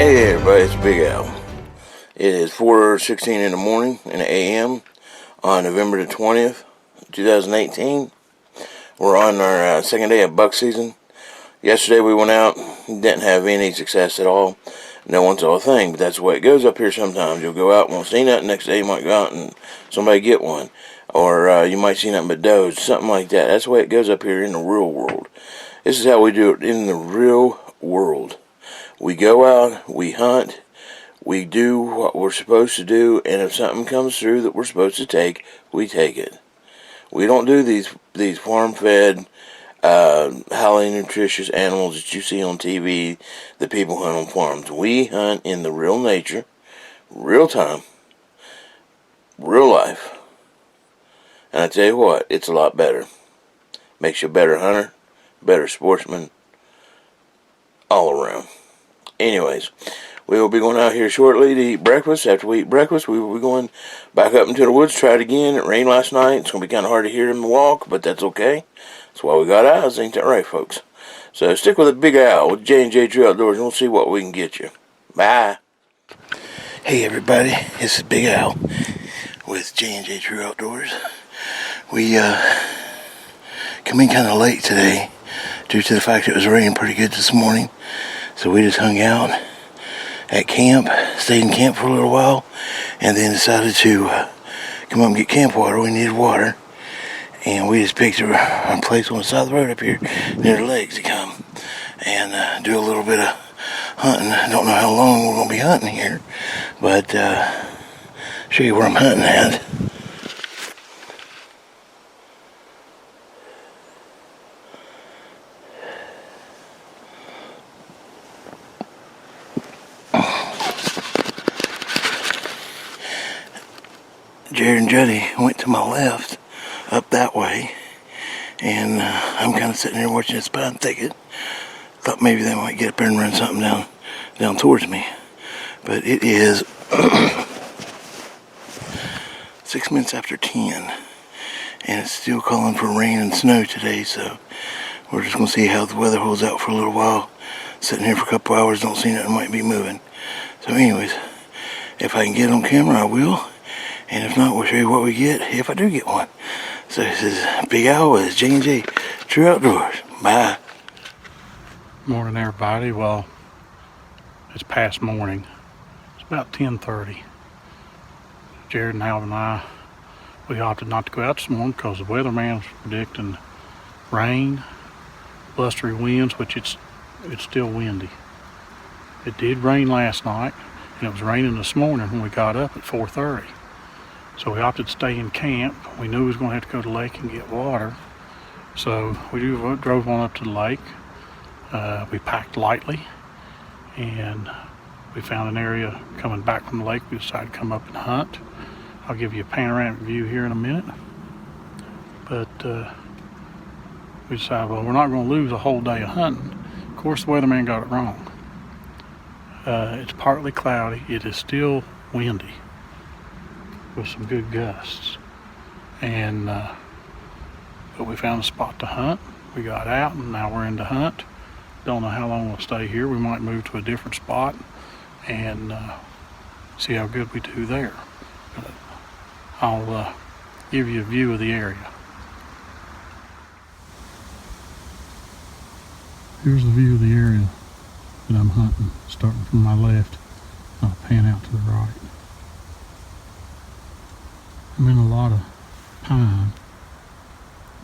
Hey everybody, it's Big Al. It is 4:16 in the morning in the AM on November the 20th, 2018. We're on our second day of buck season. Yesterday we went out, didn't have any success at all. No one saw a thing, but that's the way it goes up here sometimes. You'll go out and won't see nothing. Next day you might go out and somebody get one. Or you might see nothing but does, something like that. That's the way it goes up here in the real world. This is how we do it in the real world. We go out, we hunt, we do what we're supposed to do, and if something comes through that we're supposed to take, we take it. We don't do these farm-fed, highly nutritious animals that you see on TV that people hunt on farms. We hunt in the real nature, real time, real life. And I tell you what, it's a lot better. Makes you a better hunter, better sportsman, all around. Anyways, we will be going out here shortly to eat breakfast. After we eat breakfast, we will be going back up into the woods, try it again. It rained last night. It's going to be kind of hard to hear him walk, but that's okay. That's why we got eyes, ain't that right, folks? So stick with the Big Owl with J&J True Outdoors, and we'll see what we can get you. Bye. Hey, everybody. This is Big Owl with J&J True Outdoors. We come in kind of late today due to the fact it was raining pretty good this morning. So we just hung out at camp, stayed in camp for a little while, and then decided to come up and get camp water. We needed water, and we just picked a place on the side of the road up here near the lakes to come and do a little bit of hunting. I don't know how long we're going to be hunting here, but show you where I'm hunting at. Jerod and Jody went to my left, up that way, and I'm kind of sitting here watching this pine thicket. Thought maybe they might get up there and run something down towards me, but it is 6 minutes after 10, and it's still calling for rain and snow today, so we're just going to see how the weather holds out for a little while. Sitting here for a couple hours, don't see nothing might be moving. So anyways, if I can get on camera, I will. And if not, we'll show you what we get if I do get one. So this is Big Owl with J&J True Outdoors. Bye. Morning, everybody. Well, it's past morning. It's about 10:30. Jerod and Alvin and I, we opted not to go out this morning because the weatherman was predicting rain, blustery winds, which it's still windy. It did rain last night, and it was raining this morning when we got up at 4:30. So we opted to stay in camp. We knew we was going to have to go to the lake and get water. So we drove on up to the lake. We packed lightly, and we found an area coming back from the lake. We decided to come up and hunt. I'll give you a panoramic view here in a minute. But we decided, well, we're not going to lose a whole day of hunting. Of course, the weatherman got it wrong. It's partly cloudy. It is still windy with some good gusts, and but we found a spot to hunt. We got out, and now we're in to hunt. Don't know how long we'll stay here. We might move to a different spot and see how good we do there. But I'll give you a view of the area. Here's the view of the area that I'm hunting, starting from my left. I'll pan out to the right. I'm in a lot of pine.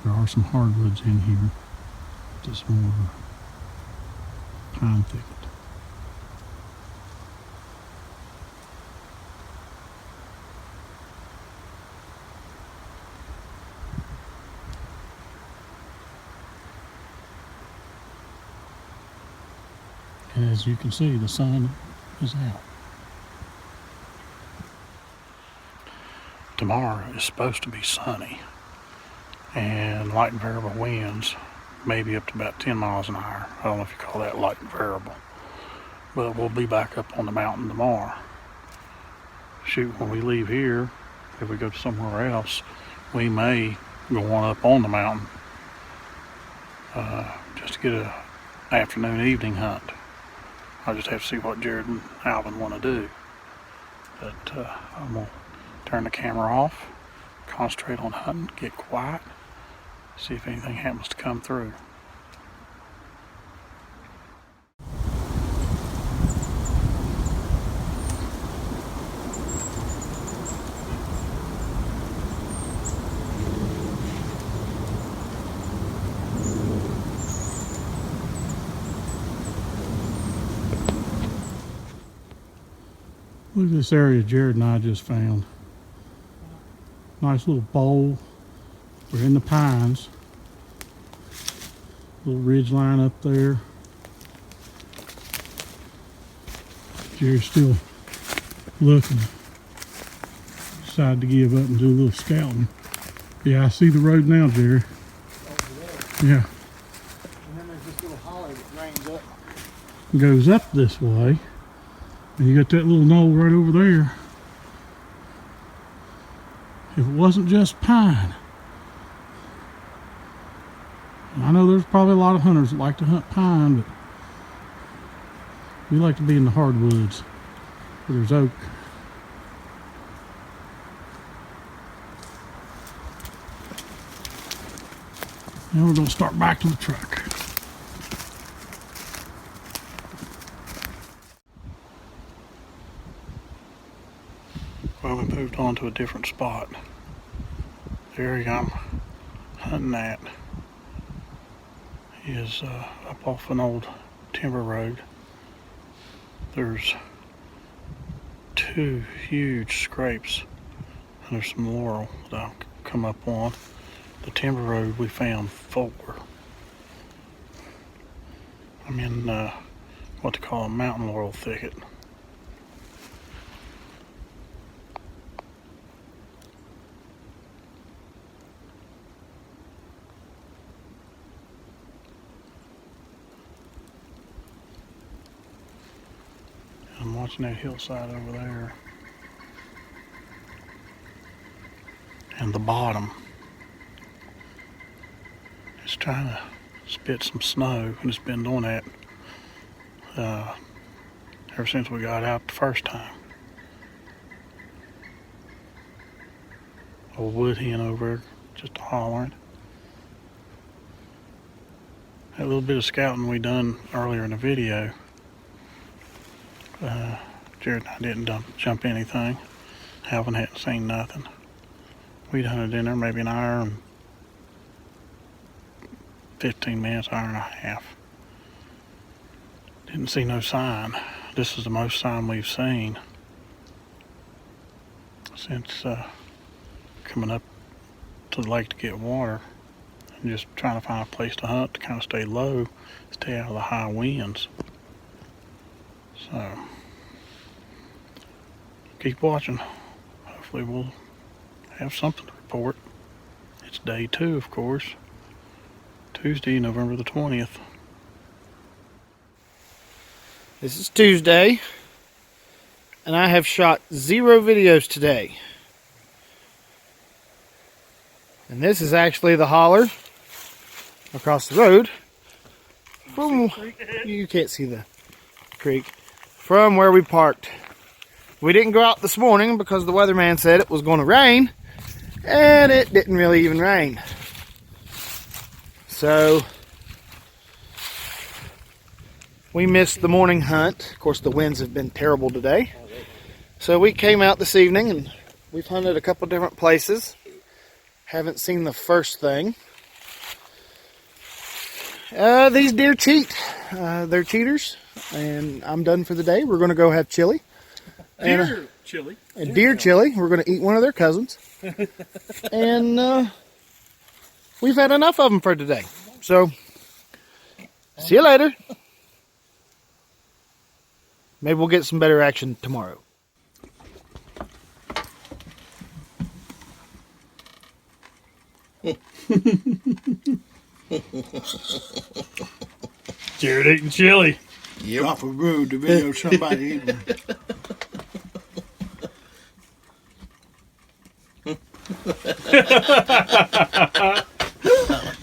There are some hardwoods in here. Just more of a pine thicket. And as you can see, the sun is out. Tomorrow is supposed to be sunny and light and variable winds, maybe up to about 10 miles an hour. I don't know if you call that light and variable, but we'll be back up on the mountain tomorrow. Shoot, when we leave here, if we go somewhere else, we may go on up on the mountain just to get a afternoon, evening hunt. I'll just have to see what Jerod and Alvin want to do. But I'm going to turn the camera off, concentrate on hunting, get quiet, see if anything happens to come through. Look at this area Jerod and I just found. Nice little bowl. We're in the pines. Little ridge line up there. Jerod's still looking. Decided to give up and do a little scouting. Yeah, I see the road now, Jerod. Yeah. And then there's this little hollow that drains up. Goes up this way. And you got that little knoll right over there. If it wasn't just pine. I know there's probably a lot of hunters that like to hunt pine, but we like to be in the hardwoods where there's oak. Now we're going to start back to the truck. Well, we moved on to a different spot. The area I'm hunting at is up off an old timber road. There's two huge scrapes and there's some laurel that I'll come up on. The timber road we found 4. I'm in what they call a mountain laurel thicket. I'm watching that hillside over there. And the bottom is trying to spit some snow, and it's been doing that ever since we got out the first time. Old wood hen over there just hollering. That little bit of scouting we done earlier in the video, Jerod and I didn't jump anything. Alvin hadn't seen nothing. We'd hunted in there maybe an hour and 15 minutes, hour and a half. Didn't see no sign. This is the most sign we've seen since coming up to the lake to get water and just trying to find a place to hunt to kind of stay low, stay out of the high winds. So keep watching. Hopefully we'll have something to report. It's day 2, of course. Tuesday, November the 20th. This is Tuesday, and I have shot 0 videos today. And this is actually the holler across the road from, you can't see the creek, from where we parked. We didn't go out this morning because the weatherman said it was going to rain, and it didn't really even rain. So we missed the morning hunt. Of course, the winds have been terrible today. So we came out this evening and we've hunted a couple different places. Haven't seen the first thing. These deer cheat. They're cheaters. And I'm done for the day. We're going to go have chili. Deer chili. And deer chili. We're going to eat one of their cousins. And we've had enough of them for today. So, see you later. Maybe we'll get some better action tomorrow. Jerod eating chili. Yep. Awful rude to video somebody eating.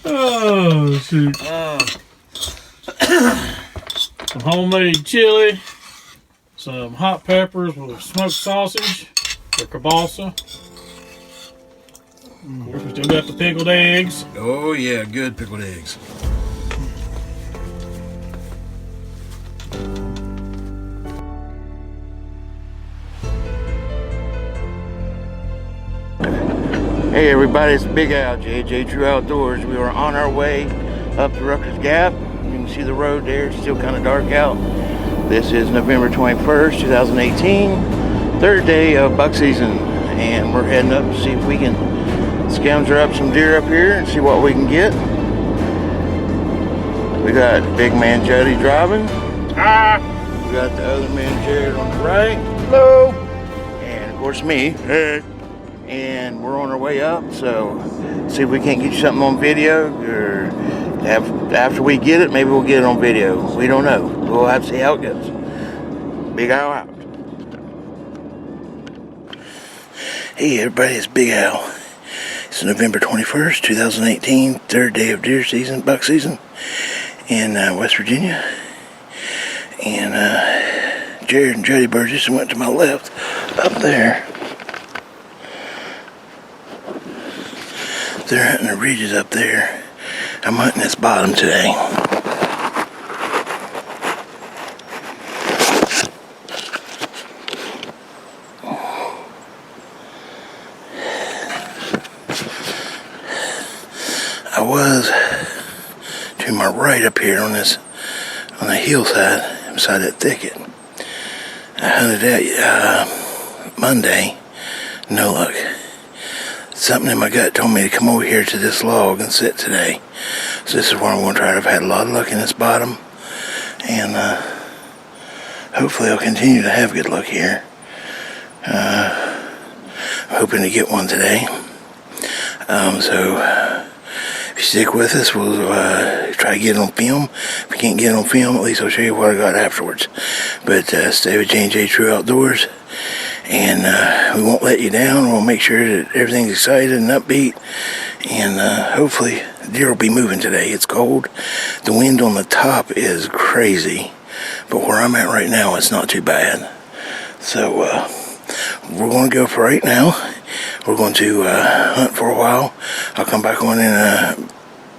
Oh, shoot. some homemade chili, some hot peppers with smoked sausage for kielbasa. Of course, we still got the pickled eggs. Oh yeah, good pickled eggs. Hey everybody, it's Big Al, JJ True Outdoors. We are on our way up to Rucker's Gap. You can see the road there, it's still kind of dark out. This is November 21st, 2018, third day of buck season, and we're heading up to see if we can scavenger up some deer up here and see what we can get. We got big man Jody driving. We got the other man Jerod on the right. Hello. And of course me. Hey. And we're on our way up, so see if we can't get you something on video, or after we get it, maybe we'll get it on video. We don't know. We'll have to see how it goes. Big Al out. Hey everybody, it's Big Al. It's November 21st, 2018, third day of deer season, buck season in West Virginia. And Jerod and Jody Burgess went to my left up there. They're hunting the ridges up there. I'm hunting this bottom today. I was to my right up here on the hillside beside that thicket. I hunted that Monday, no luck. Something in my gut told me to come over here to this log and sit today. So this is what I'm going to try. I've had a lot of luck in this bottom, and hopefully I'll continue to have good luck here. I'm hoping to get one today. So if you stick with us, we'll try to get it on film. If we can't get it on film, at least I'll show you what I got afterwards. But stay with J&J True Outdoors. And we won't let you down. We'll make sure that everything's excited and upbeat. And hopefully the deer will be moving today. It's cold. The wind on the top is crazy. But where I'm at right now, it's not too bad. So we're going to go for right now. We're going to hunt for a while. I'll come back on in a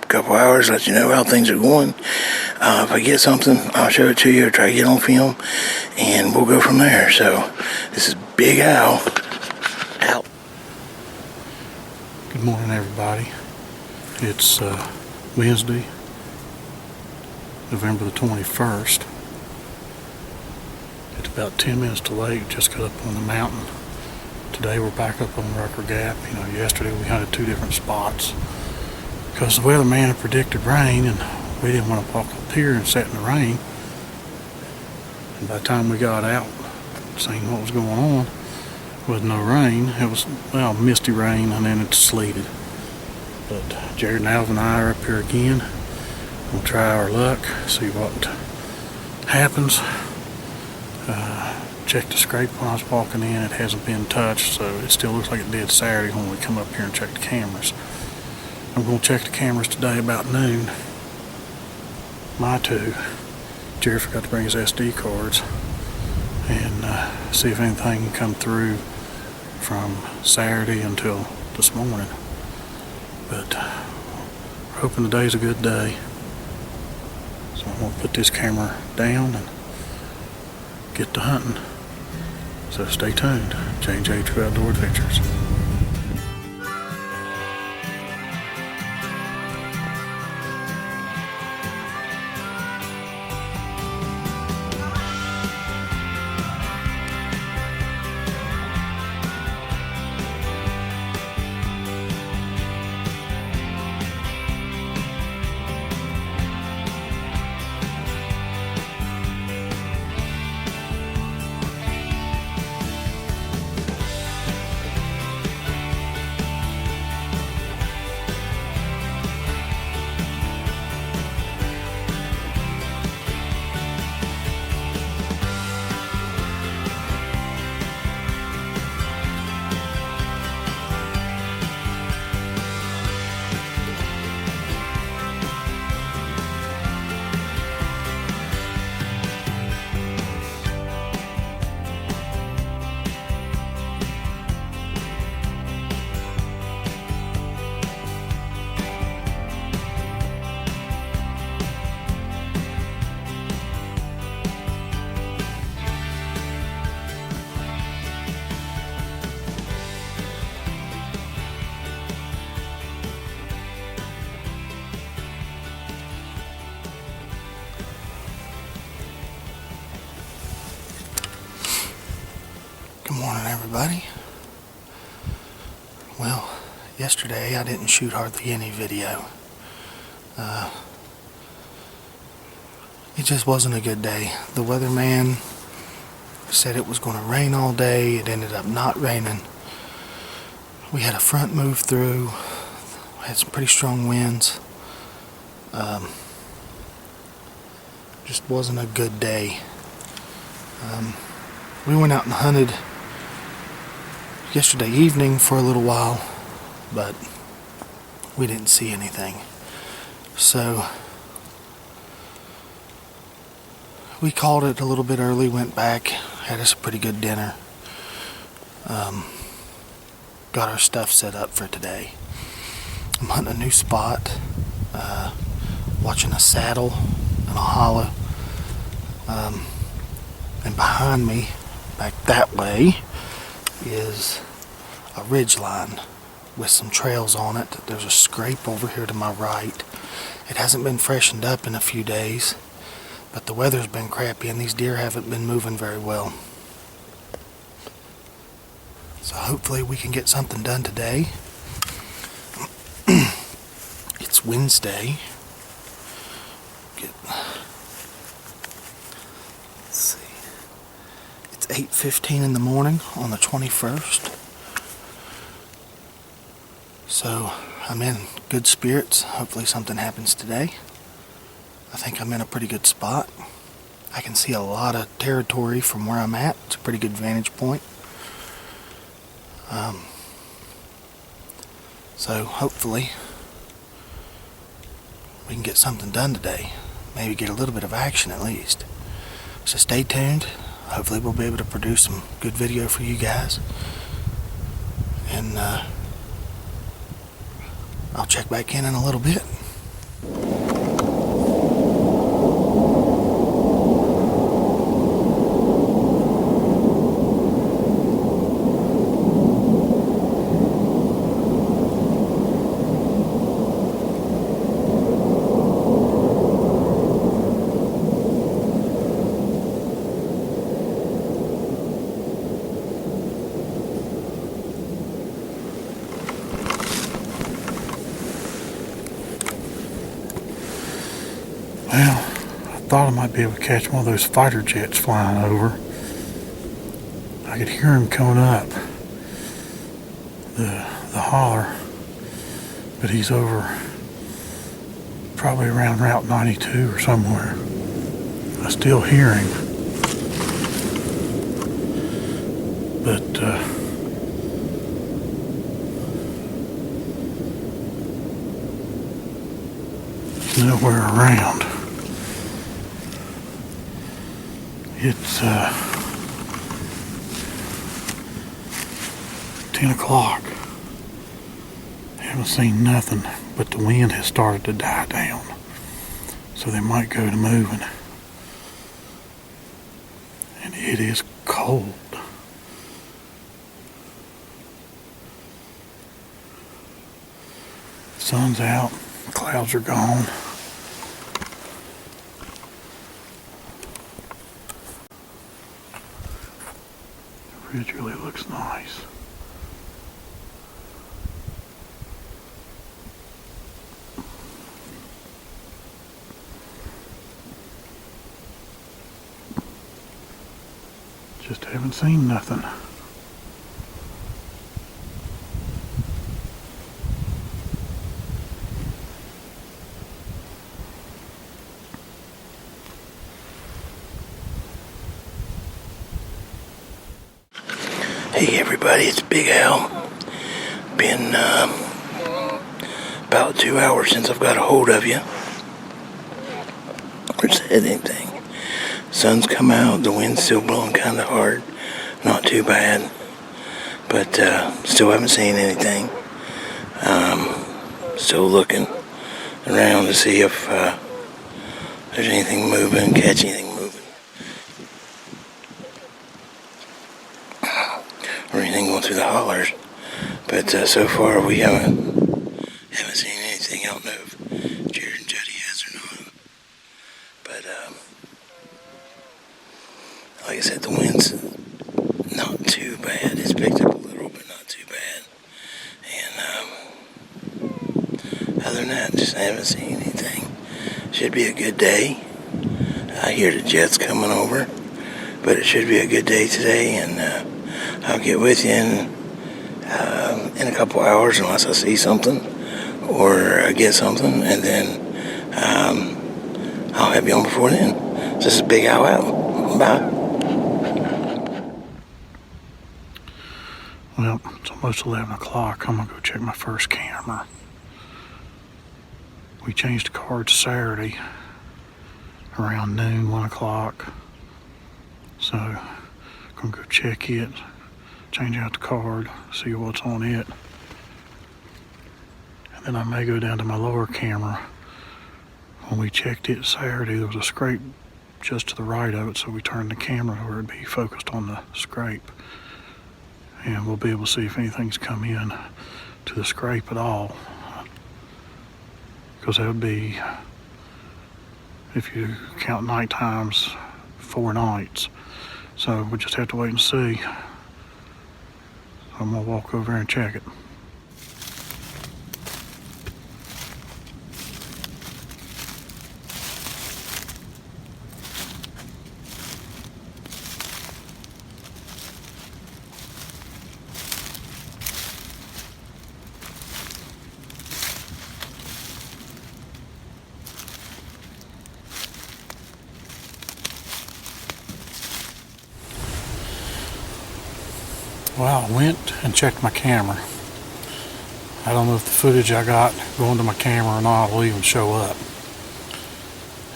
couple hours, let you know how things are going. If I get something, I'll show it to you or try to get on film, and we'll go from there. So this is Big Al out. Good morning, everybody. It's Wednesday, November the 21st. It's about 10 minutes to late. Just got up on the mountain. Today we're back up on Rucker Gap. You know, yesterday we hunted two different spots because the weatherman had predicted rain, and we didn't want to walk up here and sit in the rain. And by the time we got out, seeing what was going on, with no rain. It was, well, misty rain, and then it sleeted. But Jerod and Alvin and I are up here again. We'll try our luck, see what happens. Checked the scrape when I was walking in. It hasn't been touched, so it still looks like it did Saturday when we come up here and check the cameras. I'm going to check the cameras today about noon. My two. Jerod forgot to bring his SD cards, and see if anything can come through from Saturday until this morning. But we're hoping today's a good day. So I'm going to put this camera down and get to hunting. So stay tuned. J&J True Outdoor Adventures. Good morning, everybody. Well, yesterday I didn't shoot hardly any video. It just wasn't a good day. The weatherman said it was going to rain all day. It ended up not raining. We had a front move through. We had some pretty strong winds. Just wasn't a good day. We went out and hunted yesterday evening for a little while, but we didn't see anything. So we called it a little bit early, went back, had us a pretty good dinner. Got our stuff set up for today. I'm hunting a new spot, watching a saddle and a hollow. And behind me, back that way, is a ridge line with some trails on it. There's a scrape over here to my right. It hasn't been freshened up in a few days, but the weather's been crappy and these deer haven't been moving very well. So hopefully we can get something done today. It's Wednesday. Let's see. It's 8:15 in the morning on the 21st. So I'm in good spirits. Hopefully something happens today. I think I'm in a pretty good spot. I can see a lot of territory from where I'm at. It's a pretty good vantage point. So hopefully we can get something done today. Maybe get a little bit of action at least. So stay tuned. Hopefully we'll be able to produce some good video for you guys. And I'll check back in a little bit. Well, I thought I might be able to catch one of those fighter jets flying over. I could hear him coming up the holler, but he's over probably around Route 92 or somewhere. I still hear him, but he's nowhere around. It's 10 o'clock. Haven't seen nothing, but the wind has started to die down. So they might go to moving. And it is cold. The sun's out, the clouds are gone. The ridge really looks nice. Just haven't seen nothing. Hey everybody, it's Big Al. Been about 2 hours since I've got a hold of you or said anything. Sun's come out, the wind's still blowing kind of hard, not too bad, but still haven't seen anything. Still looking around to see if there's anything moving, catch anything moving, or anything going through the hollers. But so far we haven't seen anything. I don't know if Jerod and Jody has or not. But like I said, the wind's not too bad. It's picked up a little, but not too bad. And other than that, just haven't seen anything. Should be a good day. I hear the jets coming over, but it should be a good day today. And I'll get with you in a couple hours, unless I see something or I get something, and then I'll have you on before then. So this is Big Owl Out. Bye. Well, it's almost 11 o'clock. I'm going to go check my first camera. We changed the card to Saturday around noon, 1 o'clock. So I'm going to go check it, change out the card, see what's on it. And then I may go down to my lower camera. When we checked it Saturday, there was a scrape just to the right of it, so we turned the camera where it'd be focused on the scrape. And we'll be able to see if anything's come in to the scrape at all. Because that would be, if you count night times, 4 nights. So we just have to wait and see. So I'm gonna walk over and check it. Well, I went and checked my camera. I don't know if the footage I got going to my camera or not will even show up.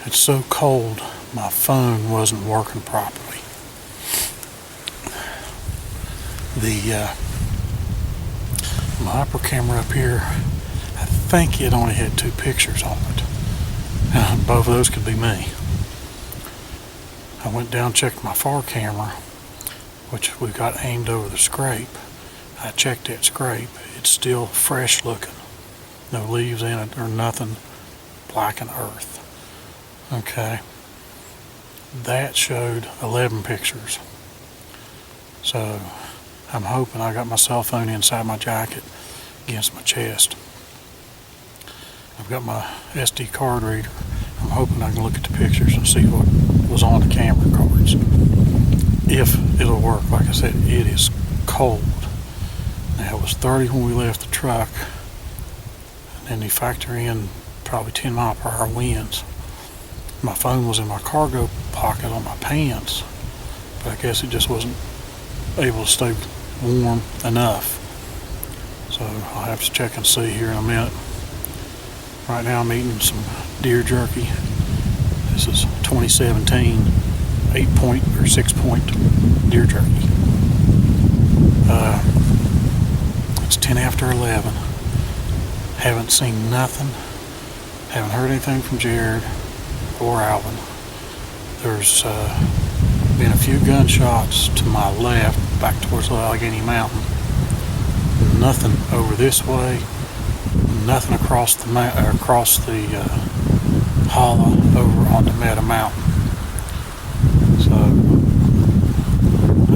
It's so cold, my phone wasn't working properly. My upper camera up here, I think it only had 2 pictures on it. Both of those could be me. I went down and checked my far camera, which we got aimed over the scrape. I checked that scrape. It's still fresh looking. No leaves in it or nothing, black and earth. Okay. That showed 11 pictures. So I'm hoping I got my cell phone inside my jacket against my chest. I've got my SD card reader. I'm hoping I can look at the pictures and see what was on the camera cards. If it'll work. Like I said, it is cold. Now, it was 30 when we left the truck, and then you factor in probably 10 mile per hour winds. My phone was in my cargo pocket on my pants, but I guess it just wasn't able to stay warm enough. So I'll have to check and see here in a minute. Right now I'm eating some deer jerky. This is 2017 8-point or 6-point deer jerky. It's 10 after 11. Haven't seen nothing. Haven't heard anything from Jerod or Alvin. There's been a few gunshots to my left, back towards the Allegheny Mountain. Nothing over this way. Nothing across the hollow over on the Meta Mountain. So I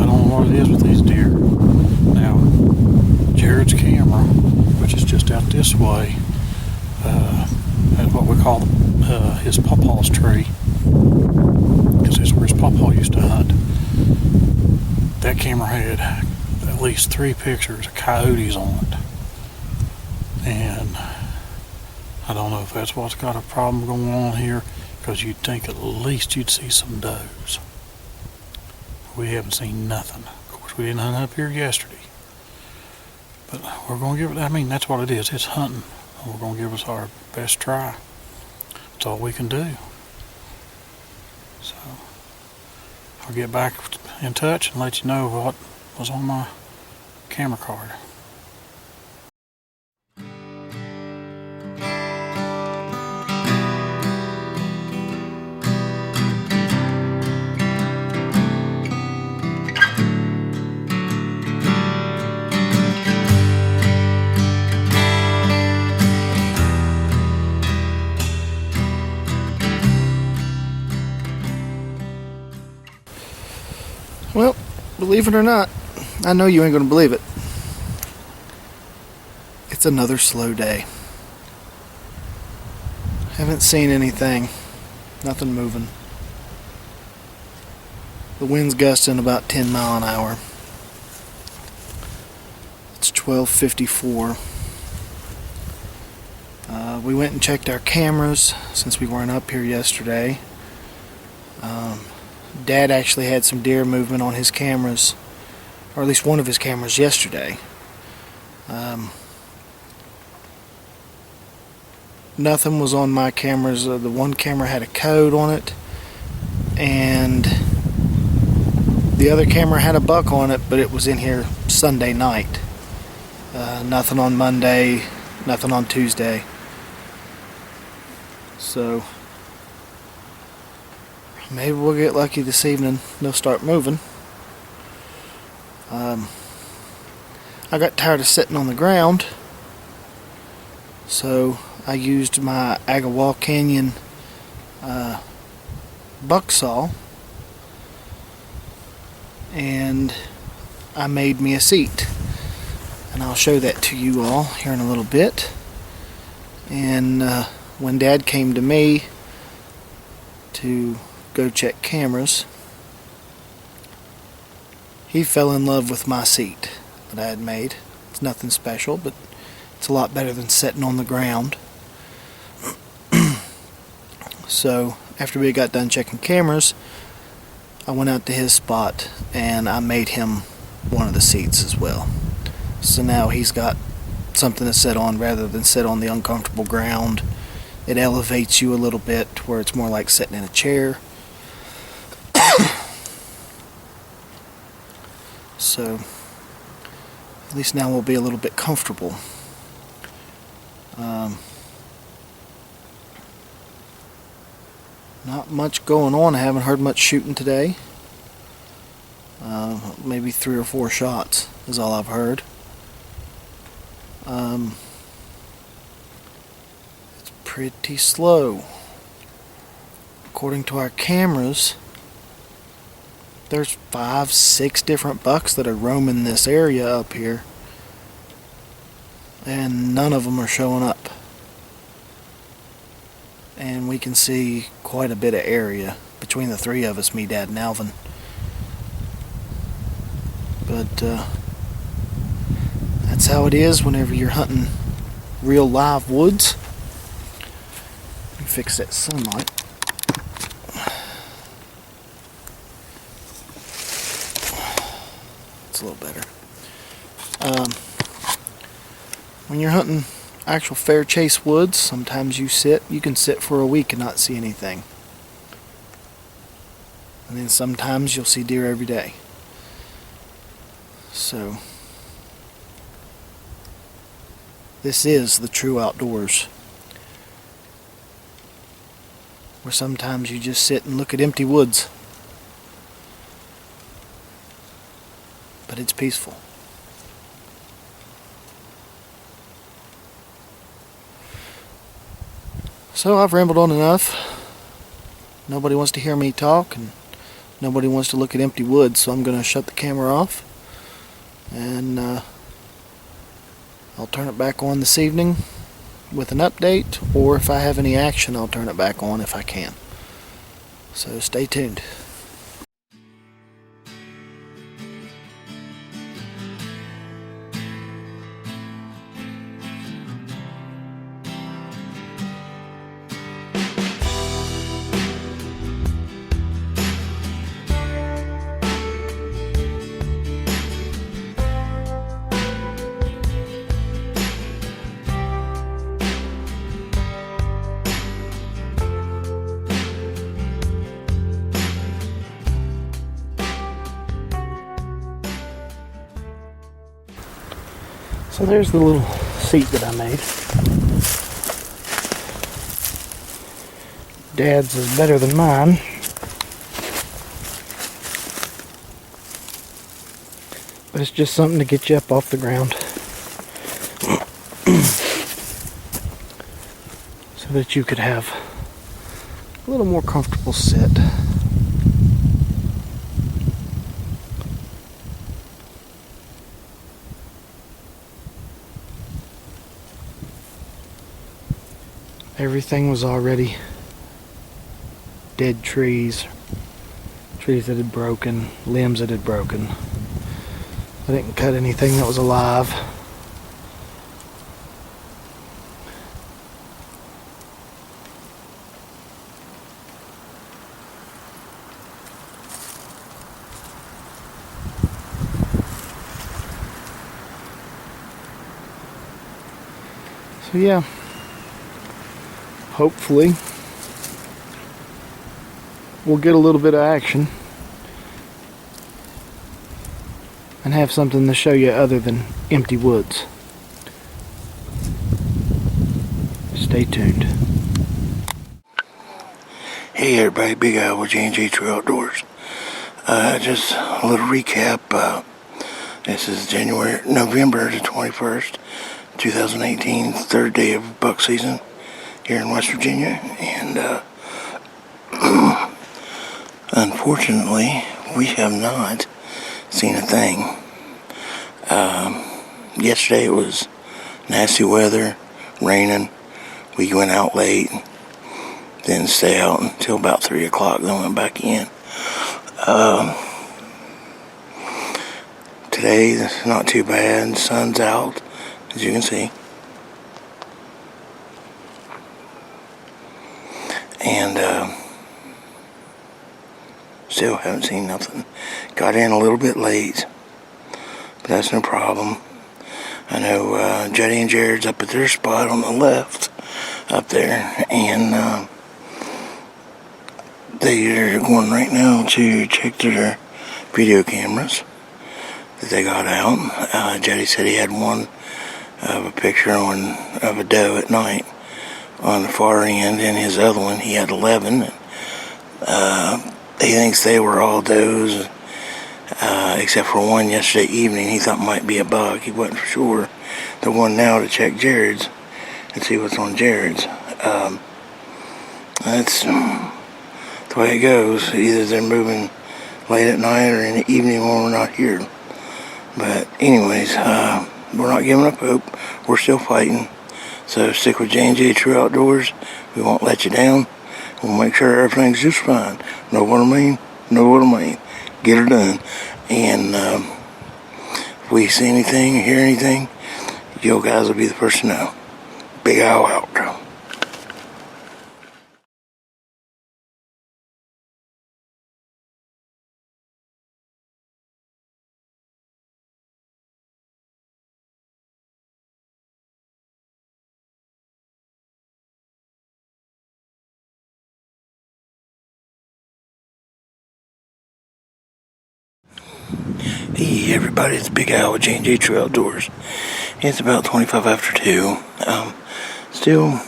don't know what it is with these deer. Now, Jerod's camera, which is just out this way, at what we call his pawpaw's tree, because that's where his pawpaw used to hunt. That camera had at least 3 pictures of coyotes on it, and I don't know if that's what's got a problem going on here, because you'd think at least you'd see some does. We haven't seen nothing. Of course, we didn't hunt up here yesterday, but we're going to give it, I mean, that's what it is. It's hunting. We're going to give us our best try. That's all we can do. So I'll get back in touch and let you know what was on my camera card. Well, believe it or not, I know you ain't gonna believe it. It's another slow day. Haven't seen anything. Nothing moving. The wind's gusting about 10 mile an hour. It's 12:54. We went and checked our cameras since we weren't up here yesterday. Dad actually had some deer movement on his cameras, or at least one of his cameras yesterday. Nothing was on my cameras. The one camera had a code on it, and the other camera had a buck on it, but it was in here Sunday night. Nothing on Monday, nothing on Tuesday. So maybe we'll get lucky this evening. They'll start moving. I got tired of sitting on the ground, so I used my Agawam Canyon buck saw, and I made me a seat, and I'll show that to you all here in a little bit. And when Dad came to me to go check cameras, he fell in love with my seat that I had made. It's nothing special, but it's a lot better than sitting on the ground. So after we got done checking cameras, I went out to his spot and I made him one of the seats as well. So now he's got something to sit on rather than sit on the uncomfortable ground. It elevates you a little bit where it's more like sitting in a chair. So at least now we'll be a little bit comfortable. Not much going on. I haven't heard much shooting today. Maybe 3 or 4 shots is all I've heard. It's pretty slow. According to our cameras, there's 5, 6 different bucks that are roaming this area up here, and none of them are showing up. And we can see quite a bit of area between the 3 of us, me, Dad, and Alvin. But that's how it is whenever you're hunting real live woods. Let me fix that sunlight. It's a little better. When you're hunting actual fair chase woods, sometimes you can sit for a week and not see anything. And then sometimes you'll see deer every day. So this is the true outdoors, where sometimes you just sit and look at empty woods, but it's peaceful. So I've rambled on enough. Nobody wants to hear me talk, and nobody wants to look at empty woods, so I'm going to shut the camera off, and I'll turn it back on this evening with an update, or if I have any action, I'll turn it back on if I can. So stay tuned. So there's the little seat that I made. Dad's is better than mine. But it's just something to get you up off the ground. So that you could have a little more comfortable sit. everything was already dead trees. Trees that had broken, limbs that had broken. I didn't cut anything that was alive. So yeah, hopefully we'll get a little bit of action and have something to show you other than empty woods. Stay tuned. Hey everybody, Big Al with J&J True Outdoors. Just a little recap. This is November the 21st, 2018, third day of buck season here in West Virginia, and unfortunately, we have not seen a thing. Yesterday it was nasty weather, raining. We went out late, didn't stay out until about 3 o'clock, then went back in. Today, it's not too bad. Sun's out, as you can see. And still haven't seen nothing. Got in a little bit late, but that's no problem. I know Jody and Jerod's up at their spot on the left up there, and they are going right now to check their video cameras that they got out. Jody said he had one of a picture of a doe at night on the far end, and his other one he had 11. He thinks they were all does, except for one yesterday evening he thought might be a buck. He wasn't for sure. The one now to check Jerod's and see what's on Jerod's. That's the way it goes. Either they're moving late at night or in the evening when we're not here. But anyways, we're not giving up hope. We're still fighting. So stick with J&J True Outdoors. We won't let you down. We'll make sure everything's just fine. Know what I mean? Know what I mean. Get her done. And if we see anything or hear anything, you guys will be the first to know. Big Al out. Hey everybody, it's Big Al with J&J True Outdoors. It's about 25 after 2. Still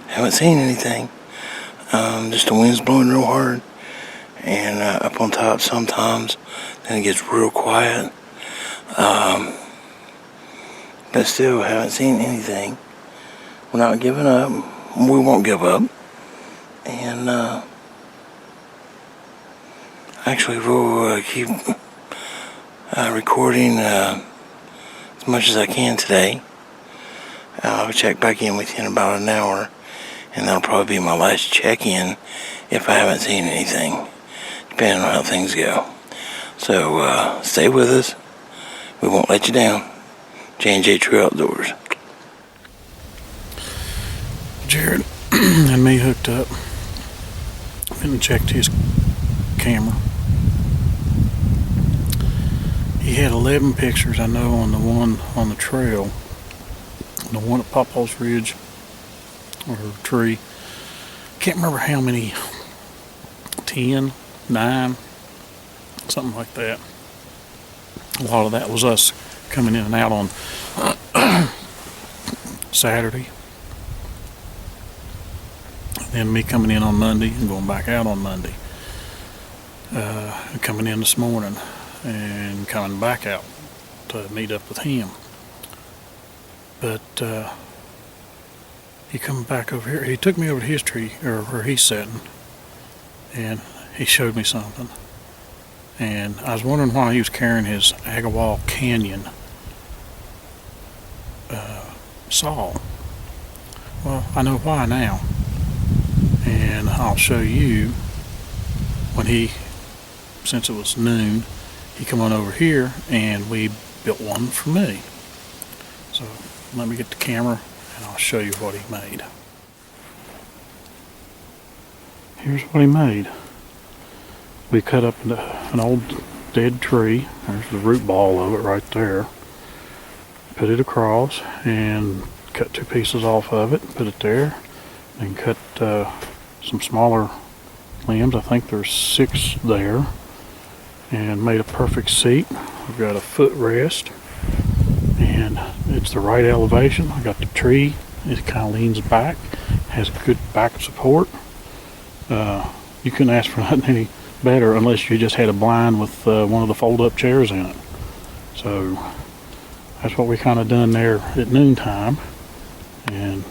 haven't seen anything. Just the wind's blowing real hard. And up on top sometimes. Then it gets real quiet. But still haven't seen anything. We're not giving up. We won't give up. And actually we'll keep recording as much as I can today. I'll check back in with you in about an hour, and that'll probably be my last check-in if I haven't seen anything, depending on how things go. So stay with us. We won't let you down. J&J True Outdoors. Jerod and me hooked up and checked his camera. He had 11 pictures, I know, on the one on the trail, the one at Pawpaw's Ridge or tree. Can't remember how many, 10, 9, something like that. A lot of that was us coming in and out on Saturday. And then me coming in on Monday and going back out on Monday. And coming in this morning and coming back out to meet up with him. But he come back over here. He took me over to his tree, or where he's sitting, and he showed me something. And I was wondering why he was carrying his Agawam Canyon saw. Well, I know why now. And I'll show you when since it was noon, he come on over here and we built one for me. So let me get the camera and I'll show you what he made. Here's what he made. We cut up an old dead tree. There's the root ball of it right there. Put it across and cut 2 pieces off of it, put it there, and cut some smaller limbs. I think there's 6 there, and made a perfect seat. I've got a footrest, and it's the right elevation. I got the tree. It kind of leans back, has good back support. You couldn't ask for nothing any better unless you just had a blind with one of the fold-up chairs in it. So that's what we kind of done there at noontime, and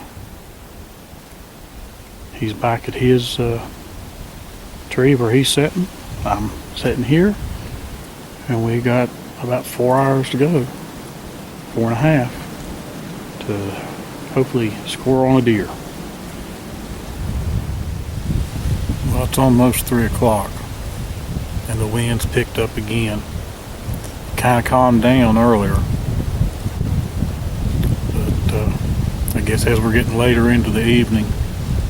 he's back at his tree where he's sitting. I'm sitting here, and we got about 4 hours to go, 4.5, to hopefully score on a deer. Well, it's almost 3 o'clock, and the wind's picked up again. Kind of calmed down earlier, but I guess as we're getting later into the evening,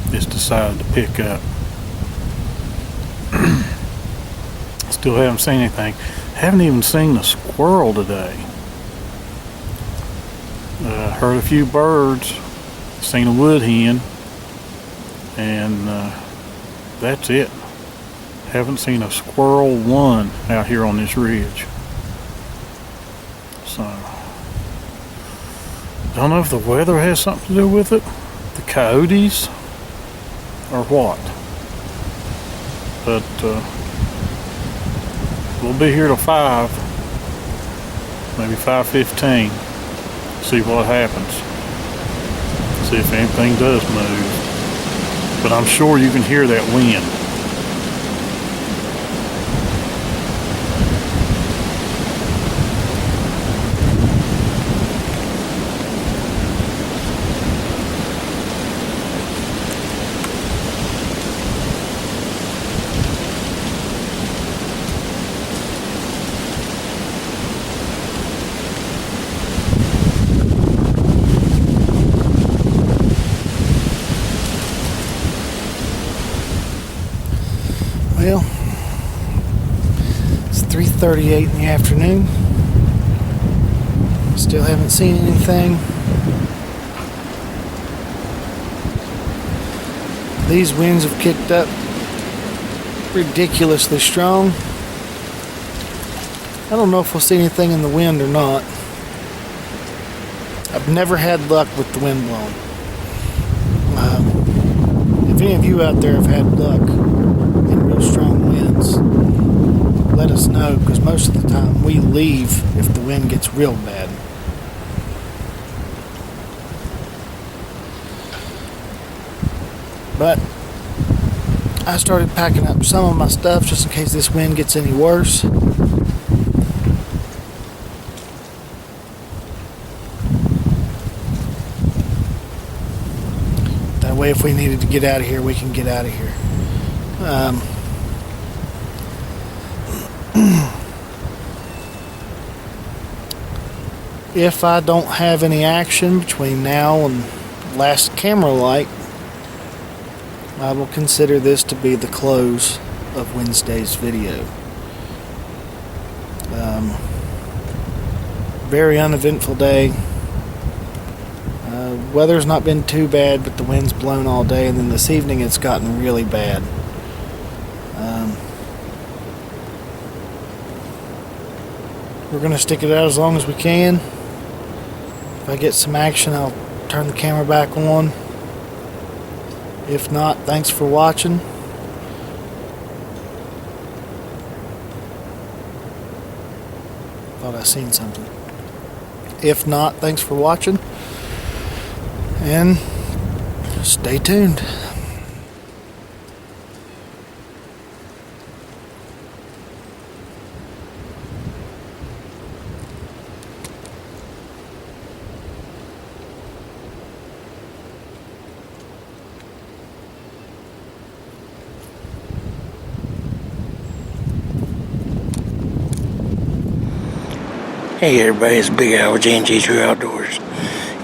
it's decided to pick up. Still haven't seen anything. Haven't even seen a squirrel today. Heard a few birds, seen a wood hen, and that's it. Haven't seen a squirrel one out here on this ridge. So, don't know if the weather has something to do with it, the coyotes, or what. But we'll be here till 5, maybe 5:15. See what happens. See if anything does move. But I'm sure you can hear that wind. Well, it's 3:38 in the afternoon. Still haven't seen anything. These winds have kicked up ridiculously strong. I don't know if we'll see anything in the wind or not. I've never had luck with the wind blowing. If any of you out there have had luck in real strong winds, let us know, because most of the time we leave if the wind gets real bad. But I started packing up some of my stuff just in case this wind gets any worse. That way, if we needed to get out of here, we can get out of here. If I don't have any action between now and last camera light, I will consider this to be the close of Wednesday's video. Very uneventful day. Weather's not been too bad, but the wind's blown all day, and then this evening it's gotten really bad. We're going to stick it out as long as we can. If I get some action, I'll turn the camera back on. If not, thanks for watching. Thought I seen something. If not, thanks for watching. And stay tuned. Hey everybody, it's Big Al with J&J True Outdoors.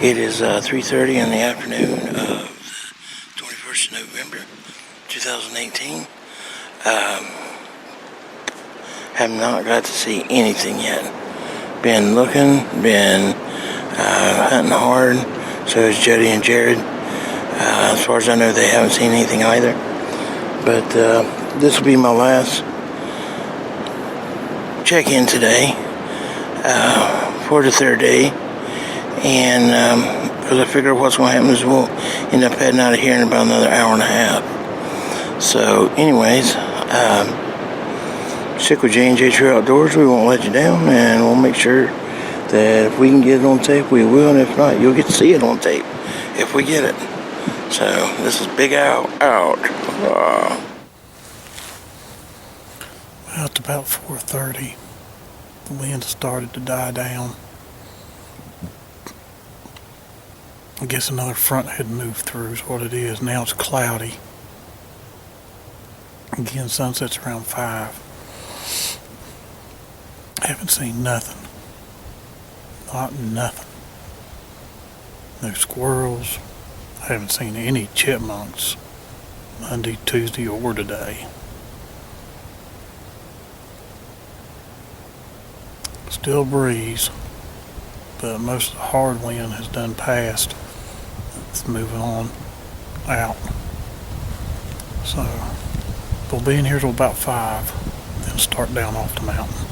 It is 3:30 in the afternoon of the 21st of November, 2018. Have not got to see anything yet. Been looking, been hunting hard. So is Jody and Jerod. As far as I know, they haven't seen anything either. But this will be my last check-in today for the third day. And because I figure what's going to happen is we'll end up heading out of here in about another hour and a half. So anyways, stick with J&J True Outdoors. We won't let you down, and we'll make sure that if we can get it on tape, we will, and if not, you'll get to see it on tape if we get it. So this is Big Al out. Well, it's about 4:30. The wind started to die down. I guess another front had moved through is what it is. Now it's cloudy. Again, sunset's around 5. I haven't seen nothing. Not nothing. No squirrels. I haven't seen any chipmunks Monday, Tuesday, or today. Still breeze, but most of the hard wind has done passed. It's moving on out. So we'll be in here till about 5, then start down off the mountain.